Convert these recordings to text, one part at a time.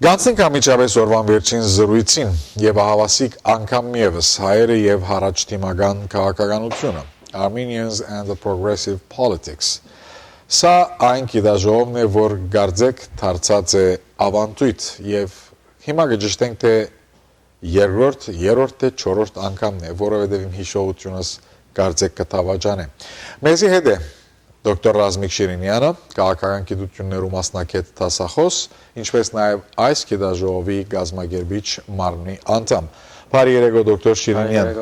Գանցնենք ամիջապես օրվան վերջին զրույցին և ահավասիկ անգամ միևս հայերը և հարաճտիմական քաղաքականությունը Armenians and the Progressive Politics Սա այն գիտաժողովն է, որ գարձեք դարձած է ավանդույթ և հիմա կճշտենք, թե երրորդ, թե չորրորդ անգամն է, որովհետև իմ հիշողությունս գարձեք կտավաջան է Մեզի հետ է Դոկտոր Ռազմիկ Շիրինյանը, քաղաքական գիտություններու մասնակետ դասախոս, ինչպես նաև այս գիտաժողովի գազմագերբիչ մարմնի անդամ։ Բարի երեկո դոկտոր Շիրինյան։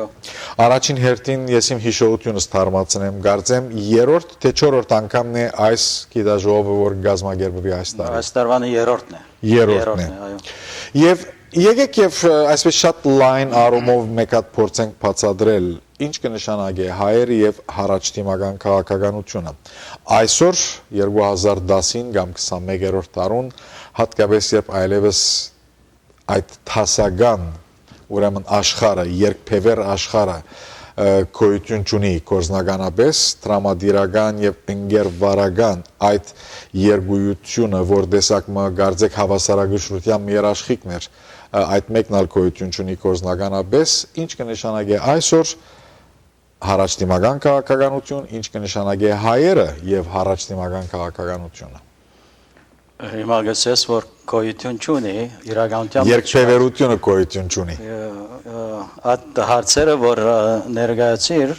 Առաջին հերթին ես իմ հիշողությունս թարմացնեմ, կարծեմ երրորդ թե չորրորդ անգամն է այս գիտաժողովը, որ գազմագերբվի այս տարի։ Այս տարվանը երրորդն է։ Երրորդն է, այո։ Եվ եկեք եւ այսպես շատ լայն առումով մեկ հատ փորձենք բացատրել ինչ կնշանակի հայերը եւ հարաճտիմական քաղաքականությունը։ Այսօր 2010-ին կամ 21-րդ տարուն հատկապես երբ այլևս այդ թասական ուրեմն աշխարհը, երկբևեռ աշխարհը գոյություն ունի կորզնականապես, տրամադիրական եւ ընկերվարական այդ երգույությունը, որ տեսակ մը գարձեք հավասարակշռության երաշխիքներ, այդ մեկն ալ գոյություն ունի կորզնականապես, ինչ կնշանակի այսօր հարաճտիմական քաղաքականություն, ինչ կնշանակի հայերը եւ հարաճտիմական քաղաքականությունը։ Հիմա գսես, որ գոյություն չունի, իրականության երկբևեռությունը գոյություն չունի։ Այդ հարցերը, որ ներկայացիր,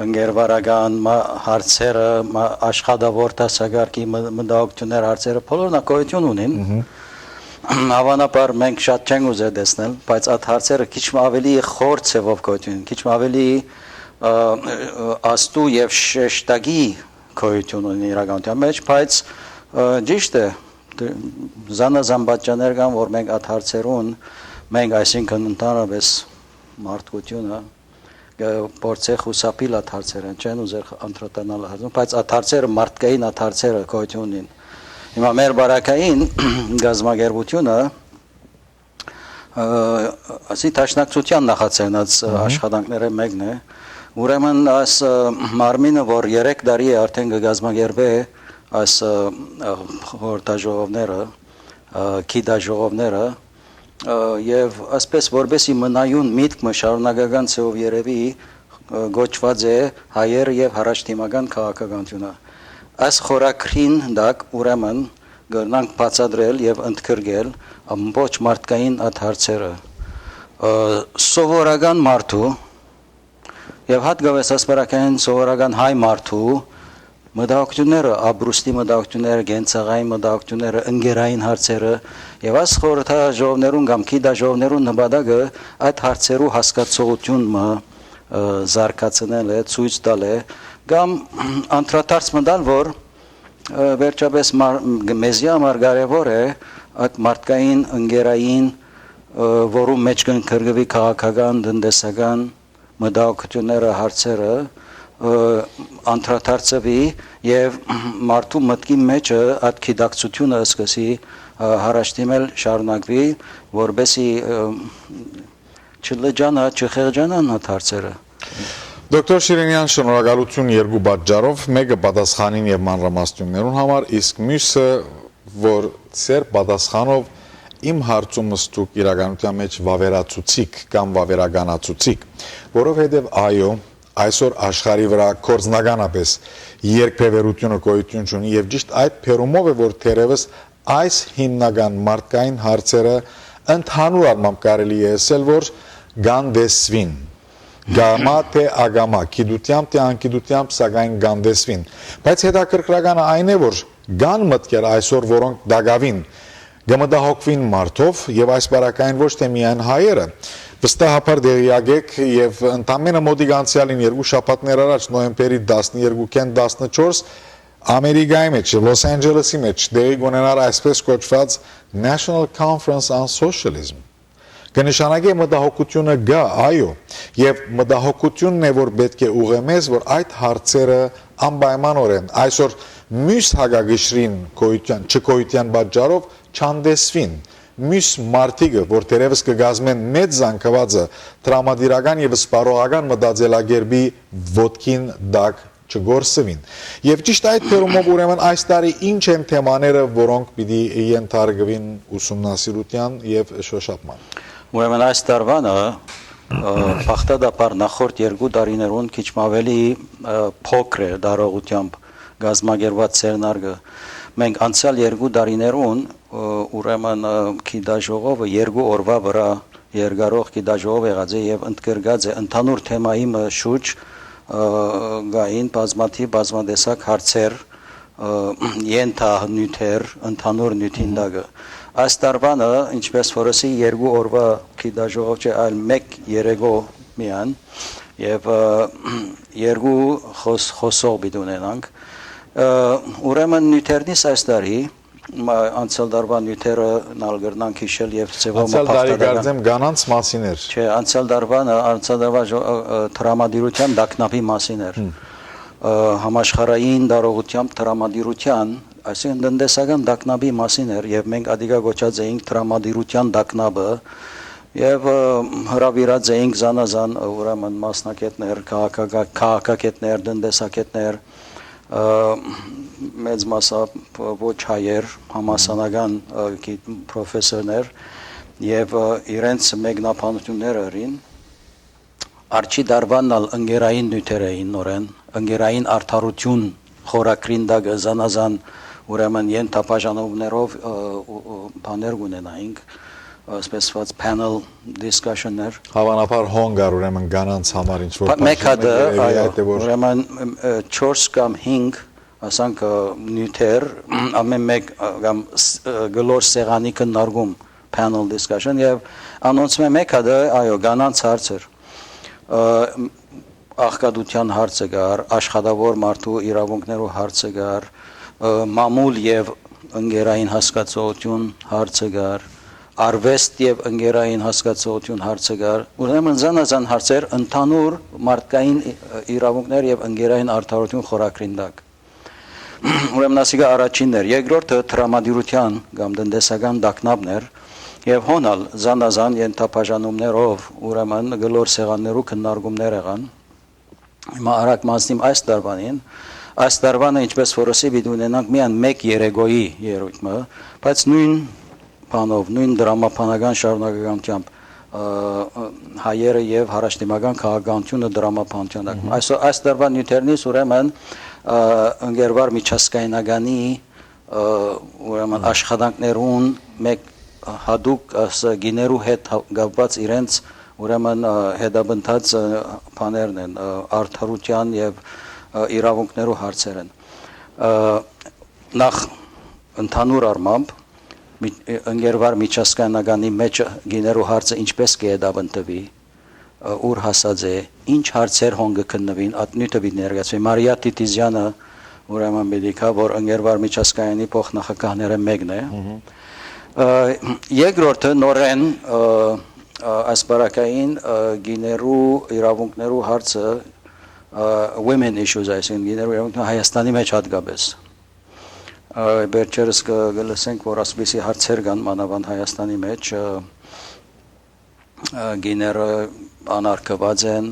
ընկերվարական հարցերը, աշխատավոր դասակարգի մտահոգություններ հարցերը, բոլորն գոյություն ունին։ Հավանաբար մենք շատ չենք ուզել տեսնել, բայց այդ հարցերը քիչ ավելի խոր ցևով գոյություն, քիչ ավելի աստու եւ շեշտակի գոյություն ունի իրականության մեջ, բայց ճիշտ է, զանազան պատճառներ կան, որ մենք այդ հարցերուն մենք այսինքն ընդհանրապես մարդկությունը փորձե խուսափիլ այդ հարցերը, չեն ուզել անդրադառնալ հարցերին, բայց այդ հարցերը մարդկային այդ հարցերը գոյություն ունին։ Հիմա մեր բարակային գազագերբությունը ասի տաշնակցության նախաձեռնած աշխատանքները մեկն է ուրեմն այս մարմինը որ 3 տարի է արդեն գազագերբե այս խորհրդաժողովները գիտաժողովները եւ ասպես որբեսի մնայուն միտքը շարունակական ցեով երևի գոչված է հայեր եւ հարաճտիմական քաղաքականությունը Այս խորակրին դակ ուրեմն գնանք բացատրել եւ ընդգրկել ամբողջ մարդկային այդ հարցերը սովորական մարդու եւ հատկապես ասպարակային սովորական հայ մարդու մտահոգությունները ապրուստի մտահոգությունները գենցաղային մտահոգությունները ընկերային հարցերը եւ այս խորհրդաժողովներուն կամ գիտաժողովներուն նպատակը այդ հարցերու հասկացողությունը զարգացնել է ցույց տալ է կամ անդրադարձ մտալ, որ վերջապես մեզի համար կարևոր է այդ մարդկային ընկերային, որում մեջ կընդգրկվի քաղաքական, տնտեսական մտահոգությունները, հարցերը անդրադարձվի եւ մարդու մտքի մեջը այդ գիտակցությունը սկսի հարաճտիմել շարունակվի, որբեսի չլջանա, չխեղճանան այդ հարցերը։ Դոկտոր Շիրինյան, շնորհակալություն երկու պատճառով, մեկը պատասխանին եւ մանրամասնություններուն համար, իսկ մյուսը, որ ծեր պատասխանով իմ հարցումս դուք իրականության մեջ վավերացուցիկ կամ վավերականացուցիկ, որովհետեւ այո, այսօր աշխարհի վրա կորձնականապես երկբևեռությունը գոյություն ունի եւ ճիշտ այդ փերումով է, որ թերևս այս հիմնական մարդկային հարցերը ընդհանուր առմամբ կարելի է ասել, որ գանդեսվին Գամա թե ագամա, գիտությամբ թե անկիտությամբ սակայն գանդեսվին։ Բայց հետաքրքրականը այն է, որ գան մտքեր այսօր, որոնք դակավին գմտահոգվին մարդով եւ այս բարակային ոչ թե միայն հայերը։ Վստահաբար դերիակ եք եւ ընդամենը մոտիկ անցյալին 2 շաբաթներ առաջ նոյեմբերի 12-ին 14 Ամերիկայի մեջ, Լոս Անջելեսի մեջ դերի գոնենար այսպես կոչված National Conference on Socialism Կնշանակի մտահոգությունը գա, այո, եւ մտահոգությունն է, որ պետք է ուղղեմես, որ այդ հարցերը անպայմանորեն այսօր մյուս հագագիշրին չկոյության պատճառով չանդեսվին, մյուս մարդիկը, որ դերևս կգազմեն մեծ զանգվածը տրամադիրական եւ սպառողական մտածելակերպի ոտքին դակ չգործվին։ Եվ ճիշտ այդ թերումով ուրեմն այս տարի ինչ են թեմաները, որոնք պիտի ենթարկվին ուսումնասիրության եւ շոշափման։ Ուրեմն այս տարվանը բախտադապար նախորդ 2 տարիներուն քիչ ավելի փոքր է դարողությամբ գազմագերված ցերնարգը։ Մենք անցյալ 2 տարիներուն ուրեմն քիդաժողովը 2 օրվա վրա երկարող քիդաժողով եղած է եւ ընդգրկած է ընդհանուր թեմայի շուրջ գային բազմատեսակ հարցեր ենթանյութեր ընդհանուր նյութին դակը այս տարվանը ինչպես որսի 2 օրվա քիդաժողով չէ այլ 1 երեգո միան եւ 2 խոսող պիտի ունենանք ուրեմն նյութերնից այս տարի անցյալ տարվա նյութերը նալգրնանք հիշել եւ ծեվոմը անցյալ տարի գարձեմ կանանց մասին էր չէ անցյալ տարվա տրամադիրության դակնապի մասին էր համաշխարհային դարողությամբ տրամադիրության այսինքն տնտեսական դակնապի մասին էր եւ մենք ադիգա գոչած էինք տրամադիրության դակնապը եւ հրավիրած էինք զանազան ուրեմն մասնակիցներ քաղաքագետներ տնտեսագետներ մեծ մասը ոչ հայեր համասանական պրոֆեսորներ եւ իրենց մեկնաբանությունները ըրին արչի դարվանալ ընկերային նյութեր էին նորեն ընկերային արդարություն խորակրին դակ զանազան ուրեմն ենթապաշտպանումներով բաներ ունենայինք specified panel discussion-ներ հավանաբար հոնգար ուրեմն կանանց համար ինչ որ մեկ հատ ուրեմն 4 կամ 5 ասանք նյութեր ամեն մեկ կամ գլոր սեղանի քննարկում panel discussion եւ անոնցում է մեկ հատ այո կանանց հարցեր աղքատության հարցը գար աշխատավոր մարդու իրավունքներու հարցը գար մամուլ եւ ընկերային հասկացություն հարցը գար արվեստ եւ ընկերային հասկացություն հարցը գար ուրեմն զանազան հարցեր ընդհանուր մարդկային իրավունքներ եւ ընկերային արդարություն խորակրին դակ ուրեմն ասիգա առաջինն էր երկրորդը տրամադիրության կամ տնտեսական դակնապներ եւ հոնալ զանազան ենթապաշտպանումներով ուրեմն գլոր սեղաններու քննարկումներ եղան հիմա արագ մասնիմ այս տարվանին այս տարվանը ինչպես որսի պիտի ունենանք միան 1 երեգոյի երույթը բայց նույն բանով նույն դրամապանական շարունակականությամբ հայերը եւ հարաշտիմական քաղաքականությունը դրամապանության այս տարվա նյութերնից ուրեմն ընկերվար միջազգայնագանի ուրեմն աշխատանքներուն մեկ հadoop գիներու հետ գապված իրենց ուրեմն հետաբնթած բաներն են արդարության եւ իրավունքներու հարցեր են նախ ընդհանուր առմամբ ընկերվար միջազգայնագանի մեջ գիներու հարցը ինչպես կհետաբնտվի ուր հասած է ինչ հարցեր հոնգը քննվին ատնյութը պիտի ներկայացվի Մարիա Տիտիզյանը ուրեմն բիդիկա որ ընկերվար միջազգայինի փոխնախագահները մեկն է երկրորդը նորեն ասպարակային գիներու իրավունքներու հարցը women issues այսինքն գիներու իրավունքները Հայաստանի մեջ հատկապես Բերչերս գլսենք որ ասպիսի հարցեր կան մանավանդ Հայաստանի մեջ գիները անարգված են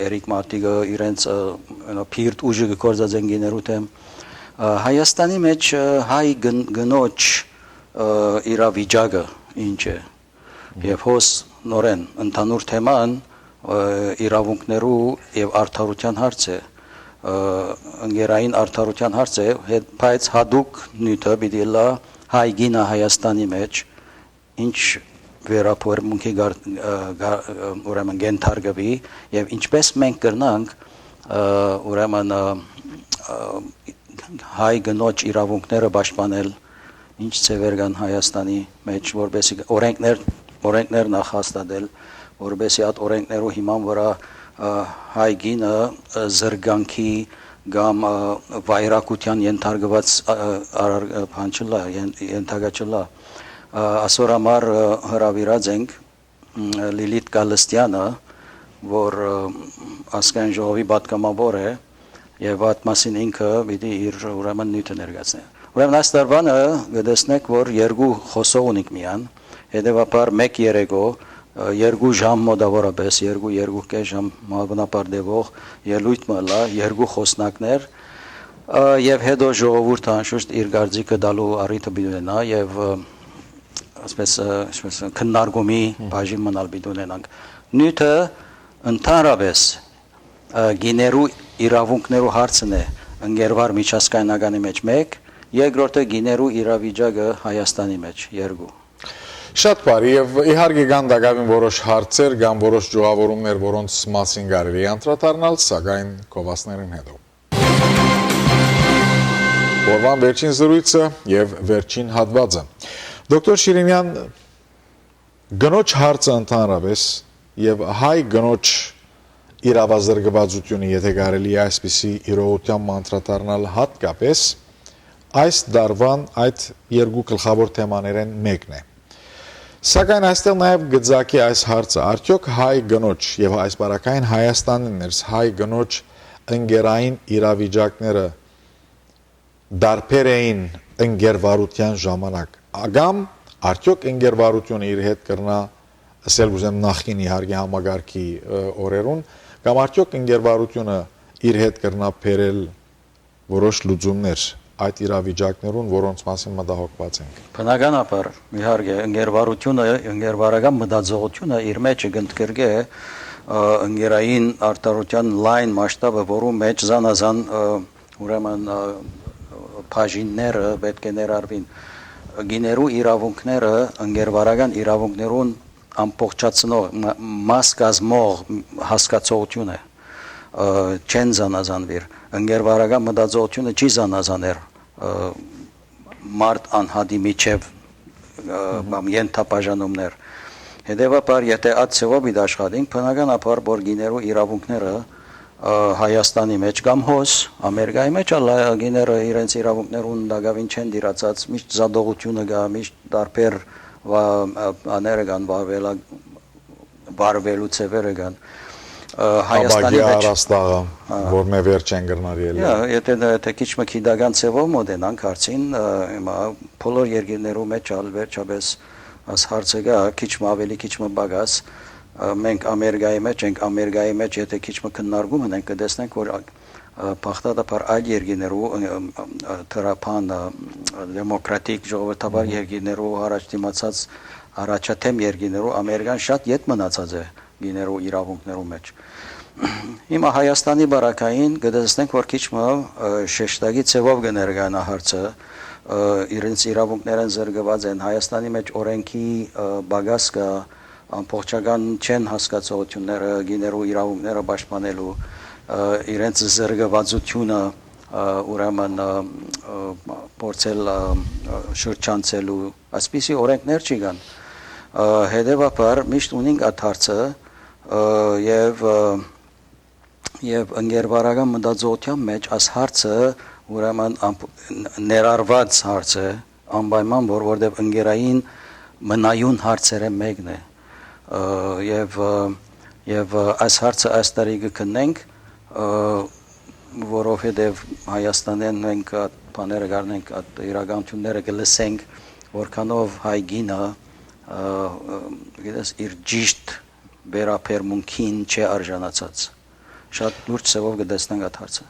Էրիկ Մարտիգը իրենց փիրտ ուժը գործած են գիներու դեմ Հայաստանի մեջ հայ գնոջ իրավիճակը ինչ է եւ հոս նորեն ընդհանուր թեման իրավունքներու եւ արդարության հարց է ընկերային արդարության հարց է բայց հadoop նյութը պիտի լա հայ գինը Հայաստանի մեջ ինչ վերապրմունքի ուրեմն գենթարգվի եւ ինչպես մենք կրնանք ուրեմն հայ գնոջ իրավունքները պաշտպանել ինչ ծևեր կան Հայաստանի մեջ որբեսի օրենքներ նախաստատել որբեսի այդ օրենքներու հիման վրա հայ գինը զրգանքի կամ վայրակության ենթարկված բանչլա ենթագաչլա ասոր համար հրավիրած ենք Լիլիթ Գալստյանը որ ասկան ժողովի պատգամավոր է եւ այդ մասին ինքը պիտի իր ուրեմն նյութը ներկայացնի ուրեմն այս տարվանը գտեսնեք որ երկու խոսող ունենք միան հետեւաբար 1 երեգո երկու ժամ մոտավորապես, երկու կես ժամ մաբնապար դեպող ելույթ մալա, երկու խոսնակներ եւ հետո ժողովուրդը անշուշտ իր գարձիկը դալու առիթը բիդունենա եւ այսպես քննարկումի բաժին մնալ բիդունենանք նյութը ընդհանրապես գիներու իրավունքներու հարցն է ընկերվար միջազգայնականի մեջ 1, երկրորդը գիներու իրավիճակը Հայաստանի մեջ 2։ Շատ բարի եւ իհարկե կան դակավին որոշ հարցեր կամ որոշ ճյուղավորումներ, որոնց մասին կարելի է անդրադառնալ, սակայն կովասներին հետո։ Օրվան վերջին զրույցը եւ վերջին հատվածը։ Դոկտոր Շիրինյան, գնոջ հարցը ընդհանրապես եւ հայ գնոջ իրավազրկվածությունը, եթե կարելի է այսպիսի իրողությամբ անդրադառնալ հատկապես, այս դարվան այդ երկու գլխավոր թեմաներեն մեկն է։ Սակայն այստեղ նաև գծակի այս հարցը, արդյոք հայ գնոջ եւ այս բարակային Հայաստանի ներս հայ գնոջ ընկերային իրավիճակները դարբեր էին ընկերվարության ժամանակ, ագամ արդյոք ընկերվարությունը իր հետ կրնա ասել ուզեմ նախին իհարկե համագարկի օրերուն, կամ արդյոք ընկերվարությունը իր հետ կրնա բերել որոշ լուծումներ այդ իրավիճակներուն, որոնց մասին մտահոգված ենք։ Բնականաբար, իհարկե, ընկերվարական մտածողությունը իր մեջ կընդգրկե ընկերային արտարության լայն մասշտաբը, որու մեջ զանազան ուրեմն բաժինները պետք է ներառվին։ Գիներու իրավունքները ընկերվարական իրավունքներուն ամբողջացնող մաս կազմող հասկացողություն է չեն զանազանվիր ընկերվարական մտածողությունը չի զանազաներ մարդ անհատի միջև ենթաբաժանումներ հետևաբար եթե այդ ծավալի աշխատենք բնականաբար որ գիներու իրավունքները Հայաստանի մեջ կամ հոս Ամերիկայի մեջ գիները իրենց իրավունքներուն դակավին չեն դիրացած միշտ զադողությունը կա միշտ տարբեր աները կան բարվելու ծևերը կան Հայաստանի մեջ առաստաղը որ մե վերջ են գրնար ելը եթե քիչ մը քիդական ծևով մոդենանք հարցին հիմա բոլոր երկրներու մեջ ալ վերջապես աս հարցը կա քիչ մը ավելի քիչ մը բագաս մենք Ամերիկայի մեջ ենք Ամերիկայի մեջ եթե քիչ մը քննարկում ենք կտեսնենք որ բախտադապար այլ երկրներու թրապան դեմոկրատիկ ժողովրդավար երկրներու առաջ դիմացած առաջադեմ երկրներու Ամերիկան շատ յետ մնացած է գիներու իրավունքներու մեջ հիմա Հայաստանի բարակային կտեսնենք որ քիչ մը շեշտագի ծևով կներկայանա հարցը իրենց իրավունքներն զրկված են Հայաստանի մեջ օրենքի բագաս կա ամբողջական չեն հասկացողությունները գիներու իրավունքները պաշտպանելու իրենց զրկվածությունը ուրեմն փորձել շրջանցելու այսպիսի օրենքներ չի կան հետևաբար միշտ ունենք այդ հարցը եւ ընկերվարական մտածողության մեջ այս հարցը ուրեմն ներառված հարց է անպայման որովհետեւ ընկերային մնայուն հարցերը մեկն է եւ այս հարցը այս տարի կքննենք որովհետեւ Հայաստանեն մենք բաները գարնենք իրականությունները կլսենք որքանով հայ գինը գիտես իր ճիշտ վերապերմունքին չէ արժանացած շատ լուրջ ծավալով կտեսնենք այդ հարցը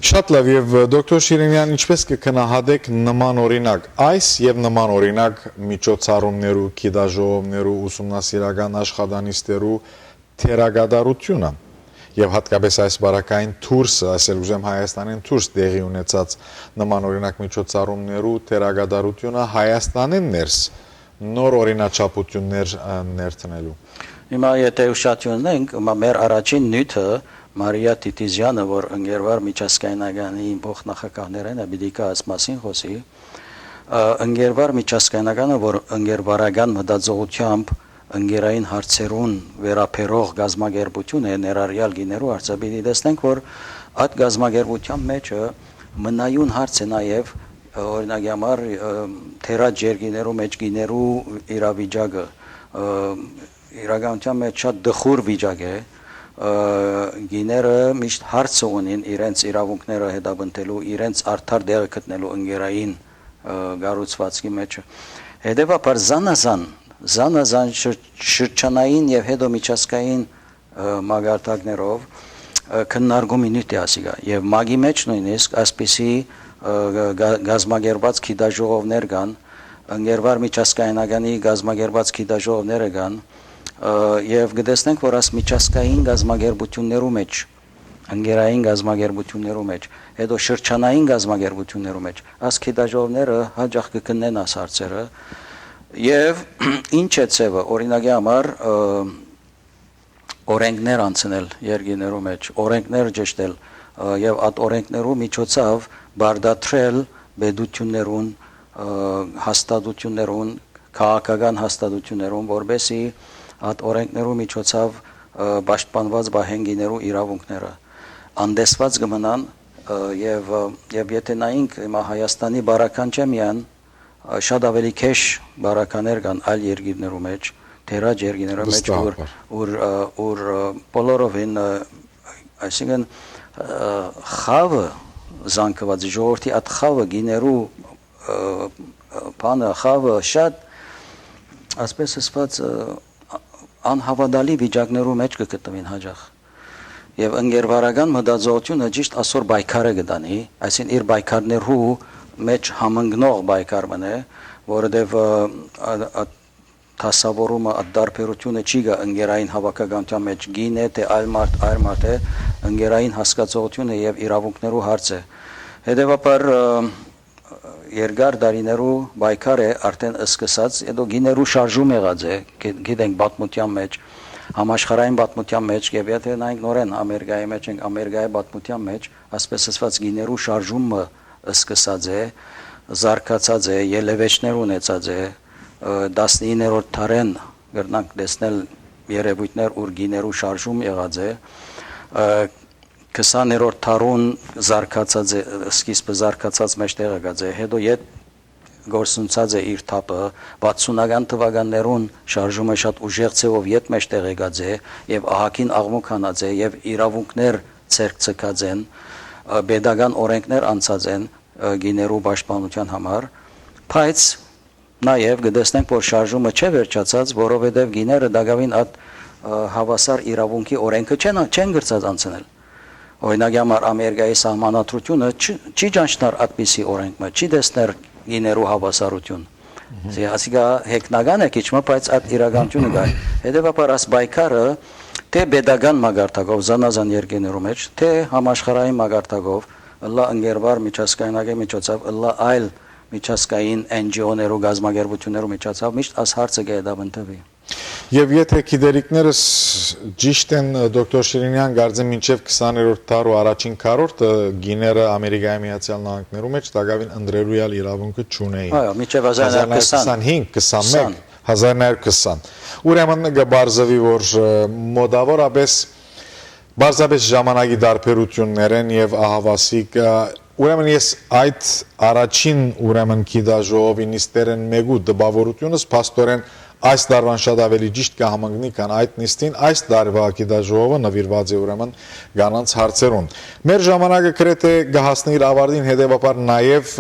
Շատ լավ եւ դոկտոր Շիրինյան ինչպես կգնահատեք նման օրինակ այս եւ նման օրինակ միջոցառումներու գիտաժողովներու ուսումնասիրական աշխատանիստերու թերագադարությունը եւ հատկապես այս բարակային դուրսը ասել ուզեմ Հայաստանին դուրս տեղի ունեցած նման օրինակ միջոցառումներու թերագադարությունը Հայաստանին ներս նոր օրինաչափություններ ներդնելու Հիմա եթե ուշադրություն ունենք մեր առաջին նյութը Մարիա Տիտիզյանը, որ ընկերվար միջազգայնականի փոխնախագահներն է, պիտի կա այս մասին խոսի, ընկերվար միջազգայնականը, որ ընկերվարական մտածողությամբ ընկերային հարցերուն վերապերող գազագերբություն է ներառյալ գիներու հարցը, պիտի տեսնենք, որ այդ գազագերբության մեջը մնայուն հարց է նաև օրինակ համար թերաջ երկիներու մեջ գիներու իրավիճակը իրականության մեջ շատ դխուր վիճակ է գիները միշտ հարց ունին իրենց իրավունքները հետապնդելու, իրենց արդար դերը գտնելու ընկերային գառուցվածքի մեջ։ Հետևաբար զանազան զանազան շրջանային եւ հետո միջազգային մագարտակներով քննարկումի նյութ է ասիգա եւ մագի մեջ նույնիսկ ասպիսի գազագերբած քիդաժողովներ կան ընկերվար միջազգայինագանի գազագերբած քիդաժողովները կան եւ գտեսնենք որ աս միջազգային գազագերբություններու մեջ ընկերային գազագերբություններու մեջ հետո շրջանային գազագերբություններու մեջ աս քիդաժողովները հաջող կգնեն աս հարցերը եւ ինչ է ցևը օրինակի համար օրենքներ անցնել երկիներու մեջ օրենքներ ճշտել եւ այդ օրենքներու միջոցով բարդատրել բեդություններուն հաստատություններուն քաղաքական հաստատություններուն որբեսի այդ օրենքներու միջոցով պաշտպանված բահենգիներու իրավունքները անդեսված կմնան եւ եթե նայենք հիմա Հայաստանի բարական չեմյան շատ ավելի քեշ բարականներ կան այլ երկիրներու մեջ թերաջ երկիրներու մեջ որ բոլորովին այսինքն խավը զանգված ժողովրդի այդ խավը գիներու բանը խավը շատ ասպես ասված անհավատալի վիճակներու մեջ կգտնվին հաջող եւ ընկերվարական մտածողությունը ճիշտ այսօր բայկարը գտանի այսինքն իր բայկարներու մեջ համընկնող բայկար մնե որովհետեւ տասավորումը ադարբերությունը չի գա ընկերային հավաքականության մեջ գինե թե այլ մարդ է ընկերային հասկացողությունը եւ իրավունքներու հարց է հետեւաբար երկար դարիներու բայկար է արդեն սկսած հետո գիներու շարժում եղած է գիտենք պատմության մեջ համաշխարհային պատմության մեջ եւ եթե նայենք նորեն Ամերիկայի մեջ ենք Ամերիկայի պատմության մեջ ասպես ասված գիներու շարժումը սկսած է զարգացած է ելևեջներ ունեցած է 19-րդ դարեն գրնանք տեսնել երևույթներ ուր գիներու շարժում եղած է 20-րդ դարուն զարգացած է սկիզբը զարգացած մեջտեղ եղած է հետո իդ գործունցած է իր թափը 60-ական թվականներուն շարժումը շատ ուժեղ ցեվով իդ մեջտեղ եղած է եւ ահագին աղմուկ հանած է եւ իրավունքներ ցերկցկած են pedagogan օրենքներ անցած են գիներու պաշտպանության համար բայց նաեւ գտեսնենք որ շարժումը չէ վերջացած որովհետեւ գիները դակավին այդ հավասար իրավունքի օրենքը չեն գրծած անցնել օրինակի համար Ամերիկայի սահմանադրությունը չի ճանչնար այդպիսի օրենքը չի տեսներ գիներու հավասարություն ասիկա հեքնական է քիչմա բայց այդ իրականությունը գա հետեւաբար աս բայկարը թե pedagogan մագարտակով զանազան երկիներու մեջ թե համաշխարհային մագարտակով լա ընկերվար միջազգայինագի միջոցով լա այլ միջազգային NGO-ներու գազագերբություններու միջոցով միշտ աս հարցը գեդաբնտվի Եվ եթե գիտելիքներս ճիշտ են դոկտոր Շիրինյան գարձեմ մինչև 20-րդ դարու առաջին քառորդը գիները Ամերիկայի Միացյալ Նահանգներու մեջ դակավին ընդրելույալ իրավունքը չունեին։ Այո, մինչև 1925, 1920։ Ուրեմն գբարձվի որ մոտավորապես բարձրապես ժամանակի դարբերություններ են եւ ահավասիկ ուրեմն ես այդ առաջին ուրեմն գիտաժողովի նիստերեն մեգու դպավորությունս փաստորեն այս դարվան շատ ավելի ճիշտ կհամընկնի քան այդ նիստին այս դարվա գիտաժողովը նվիրված է ուրեմն գանանց հարցերուն մեր ժամանակը գրեթե գահասնի իր ավարտին հետեւաբար նաև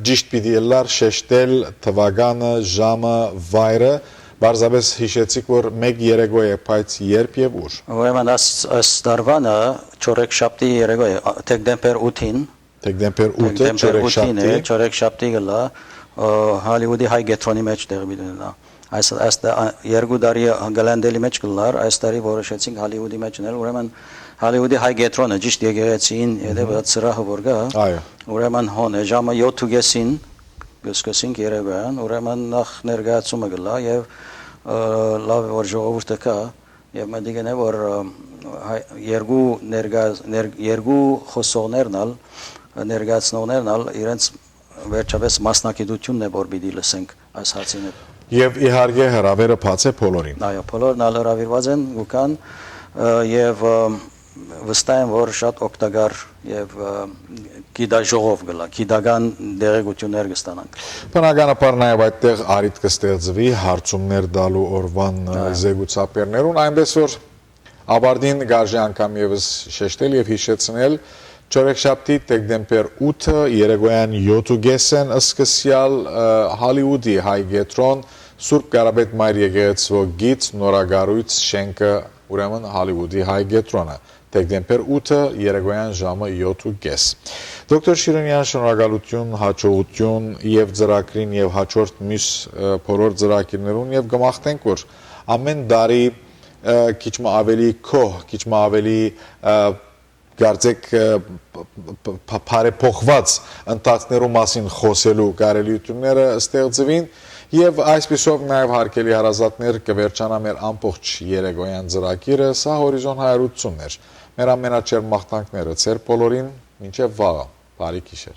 ճիշտ պիտի լար շեշտել թվականը ժամը վայրը բարձրապես հիշեցիք որ մեկ երեկո է բայց երբ եւ ուր ուրեմն այս դարվանը չորեքշաբթի երեկո է դեկտեմբեր 8-ին դեկտեմբեր 8-ը չորեքշաբթի գլա Հոլիվուդի հայ գետրոնի մեջ տեղի ունենա այս երկու տարի գլանդելի մեջ գլար այս տարի որոշեցինք Հոլիվուդի մեջ ունել ուրեմն Հոլիվուդի հայ գետրոնը ճիշտ եկեղեցին եւ այդ սրահը որ գա ուրեմն հոն է ժամը 7:30-ին գսկսինք Երևան ուրեմն նախ ներկայացումը գլա եւ լավ որ ժողովուրդը կա եւ մտիկն է որ երկու խոսողներն ալ ներկայացնողներն ալ իրենց վերջապես մասնակցությունն է որ պիտի լսենք այս հարցին Եվ իհարկե հրավերը բաց է բոլորին։ Այո, բոլորն հրավիրված են ու կան եւ վստահ եմ որ շատ օգտակար եւ գիտաժողով գլա, գիտական դերեկություններ կստանանք։ Բնականաբար նաեւ այդտեղ արիտ կստեղծվի հարցումներ տալու օրվան զեկուցապերներուն, այնպես որ Աբարդին գարժի անգամ եւս շեշտել եւ հիշեցնել Չորեքշաբթի դեկտեմբեր 8-ը երեկոյան 7:30-ն սկսյալ Հոլիվուդի հայ գետրոն Սուրբ Կարապետ Մայր եկեղեցու գից նորագարույց շենքը ուրեմն Հոլիվուդի հայ գետրոնը դեկտեմբեր 8-ը երեկոյան ժամը 7:30 Դոկտոր Շիրինյան շնորհակալություն, հաջողություն եւ ծրագրին եւ հաջորդ մյուս բոլոր ծրագրերուն եւ գմախտենք որ ամեն տարի քիչ ավելի քոհ, քիչ ավելի գարձեք բարեփոխված ընթացներու մասին խոսելու կարելիությունները ստեղծվին եւ այսպիսով նաեւ հարկելի հարազատներ կվերջանա մեր ամբողջ երեկոյան ծրագիրը սա հորիզոն 180-ներ մեր ամենաչեր մաղթանքները ծեր բոլորին մինչեւ վաղը բարի գիշեր